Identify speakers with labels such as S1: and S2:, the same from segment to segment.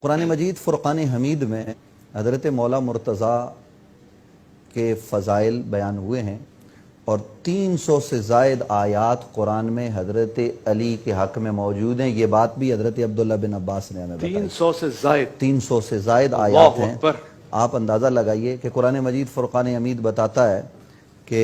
S1: قرآن مجید فرقان حمید میں حضرت مولا مرتضیٰ کے فضائل بیان ہوئے ہیں اور 300 سے زائد آیات قرآن میں حضرت علی کے حق میں موجود ہیں۔ یہ بات بھی حضرت عبداللہ بن عباس نے ہمیں بتائی۔ 300 سے زائد آیات ہیں۔ آپ اندازہ لگائیے کہ قرآن مجید فرقان حمید بتاتا ہے کہ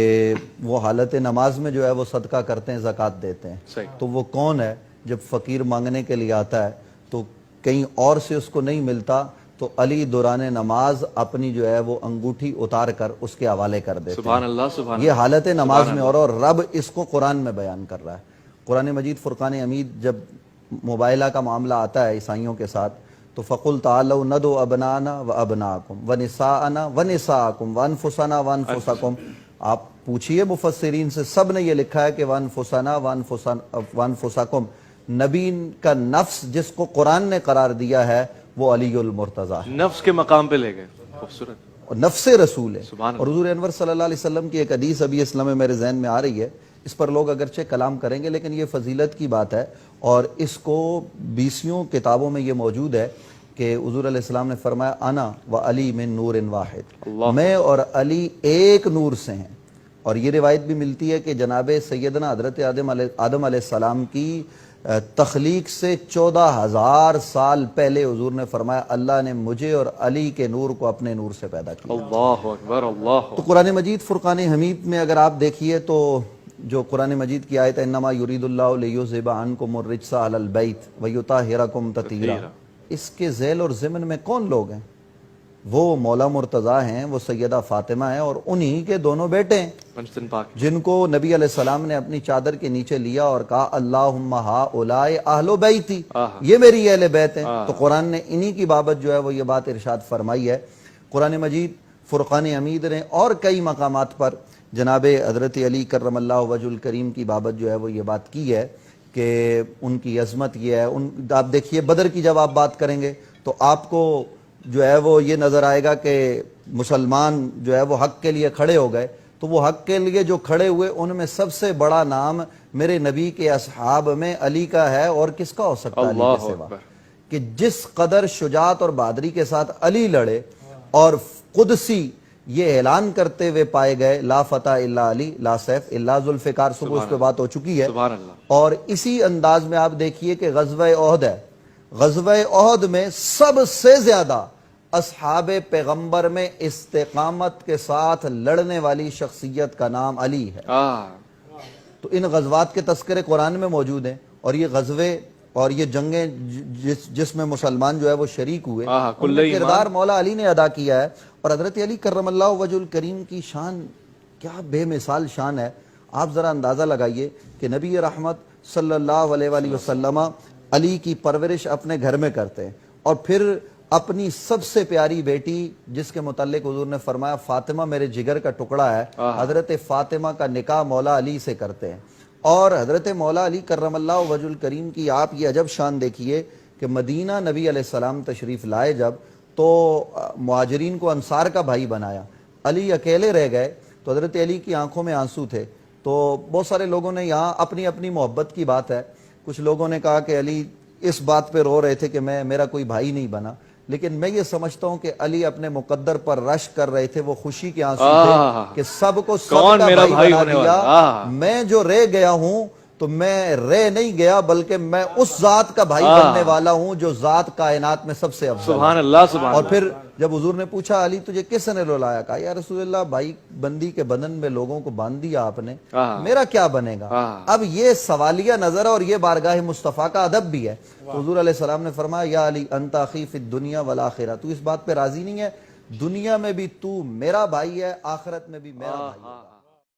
S1: وہ حالت نماز میں جو ہے وہ صدقہ کرتے ہیں، زکوٰۃ دیتے ہیں۔ تو وہ کون ہے؟ جب فقیر مانگنے کے لیے آتا ہے تو کہیں اور سے اس کو نہیں ملتا تو علی دوران نماز اپنی جو ہے وہ انگوٹھی اتار کر اس کے حوالے کر دیتے ہیں۔
S2: سبحان اللہ، سبحان اللہ۔
S1: یہ حالت نماز میں اور رب اس کو قرآن میں بیان کر رہا ہے۔ قرآن مجید فرقان حمید جب مباہلہ کا معاملہ آتا ہے عیسائیوں کے ساتھ تو فَقُلْ تَعَالَوْا نَدْعُ أَبْنَاءَنَا وَأَبْنَاءَكُمْ وَنِسَاءَنَا وَنِسَاءَكُمْ وَأَنفُسَنَا وَأَنفُسَكُمْ۔ آپ پوچھئے مفسرین سے، سب نے یہ لکھا ہے کہ وَأَنفُسَنَا وَأَنفُسَكُمْ۔ نبی کا نفس جس کو قرآن نے قرار دیا ہے وہ علی المرتضیٰ ہے،
S2: نفس کے مقام پہ لے گئے۔ خوبصورت،
S1: اور نفس رسول ہے۔ اور حضور انور صلی اللہ علیہ وسلم کی ایک حدیث ابھی اسلام میں میرے ذہن میں آ رہی ہے، اس پر لوگ اگرچہ کلام کریں گے لیکن یہ فضیلت کی بات ہے اور اس کو 20 کتابوں میں یہ موجود ہے کہ حضور علیہ السلام نے فرمایا انا و علی من نور واحد، میں اور علی ایک نور سے ہیں۔ اور یہ روایت بھی ملتی ہے کہ جناب سیدنا حضرت آدم علیہ السلام کی تخلیق سے 14,000 سال پہلے حضور نے فرمایا اللہ نے مجھے اور علی کے نور کو اپنے نور سے پیدا کیا۔
S2: اللہ اکبر، اللہ۔
S1: تو قرآن مجید فرقان حمید میں اگر آپ دیکھیے تو جو قرآن مجید کی آیت ہے انما یرید اللہ لیذھب عنکم الرجس اہل البیت ویطہرکم تطہیرا، اس کے ذیل اور ضمن میں کون لوگ ہیں؟ وہ مولا مرتضیٰ ہیں، وہ سیدہ فاطمہ ہیں اور انہی کے دونوں بیٹے ہیں جن کو نبی علیہ السلام نے اپنی چادر کے نیچے لیا اور کہا اللہم ہؤلاء اہل بیتی، یہ میری اہل بیت ہیں۔ تو قرآن نے انہی کی بابت جو ہے وہ یہ بات ارشاد فرمائی ہے۔ قرآن مجید فرقان حمید نے اور کئی مقامات پر جناب حضرت علی کرم اللہ وجہ الکریم کی بابت جو ہے وہ یہ بات کی ہے کہ ان کی عظمت یہ ہے۔ آپ دیکھیے بدر کی جب آپ بات کریں گے تو آپ کو جو ہے وہ یہ نظر آئے گا کہ مسلمان جو ہے وہ حق کے لیے کھڑے ہو گئے، تو وہ حق کے لیے جو کھڑے ہوئے ان میں سب سے بڑا نام میرے نبی کے اصحاب میں علی کا ہے، اور کس کا ہو سکتا ہے علی کے سوا؟ کہ جس قدر شجاعت اور بہادری کے ساتھ علی لڑے اور قدسی یہ اعلان کرتے ہوئے پائے گئے لا فتح الا علی لا سیف الا ذوالفقار، صبح اس پہ بات ہو چکی ہے۔ اور اسی انداز میں آپ دیکھیے کہ غزوہ احد ہے، غزوہ احد میں سب سے زیادہ اصحاب پیغمبر میں استقامت کے ساتھ لڑنے والی شخصیت کا نام علی ہے۔ تو ان غزوات کے تذکرے قرآن میں موجود ہیں اور یہ غزوے اور یہ جنگیں جس میں مسلمان جو ہے وہ شریک ہوئے ان میں کردار مولا علی نے ادا کیا ہے۔ اور حضرت علی کرم اللہ وجہ الکریم کی شان کیا بے مثال شان ہے۔ آپ ذرا اندازہ لگائیے کہ نبی رحمت صلی اللہ علیہ وآلہ وسلم علی کی پرورش اپنے گھر میں کرتے ہیں اور پھر اپنی سب سے پیاری بیٹی جس کے متعلق حضور نے فرمایا فاطمہ میرے جگر کا ٹکڑا ہے، حضرت فاطمہ کا نکاح مولا علی سے کرتے ہیں۔ اور حضرت مولا علی کرم اللہ وجہ الکریم کی آپ یہ عجب شان دیکھیے کہ مدینہ نبی علیہ السلام تشریف لائے جب تو مہاجرین کو انصار کا بھائی بنایا، علی اکیلے رہ گئے تو حضرت علی کی آنکھوں میں آنسو تھے۔ تو بہت سارے لوگوں نے یہاں اپنی اپنی محبت کی بات ہے، کچھ لوگوں نے کہا کہ علی اس بات پہ رو رہے تھے کہ میرا کوئی بھائی نہیں بنا، لیکن میں یہ سمجھتا ہوں کہ علی اپنے مقدر پر رشک کر رہے تھے، وہ خوشی کے آنسو تھے کہ سب کو سب کا بھائی بنا دیا، میں جو رہ گیا ہوں تو میں رہ نہیں گیا بلکہ میں اس ذات کا بھائی بننے والا ہوں جو ذات کائنات میں سب سے افضل ہے۔
S2: سبحان اللہ، سبحان اللہ۔
S1: اور پھر جب حضور نے پوچھا علی تجھے کس نے رلایا، کہا یا رسول اللہ بھائی بندی کے بدن میں لوگوں کو باندھ دیا آپ نے، میرا کیا بنے گا؟ اب یہ سوالیہ نظر اور یہ بارگاہ مصطفیٰ کا ادب بھی ہے۔ تو حضور علیہ السلام نے فرمایا یا علی انت اخی فی الدنیا والآخرہ، تو اس بات پہ راضی نہیں ہے دنیا میں بھی تو میرا بھائی ہے، آخرت میں بھی میرا بھائی ہے۔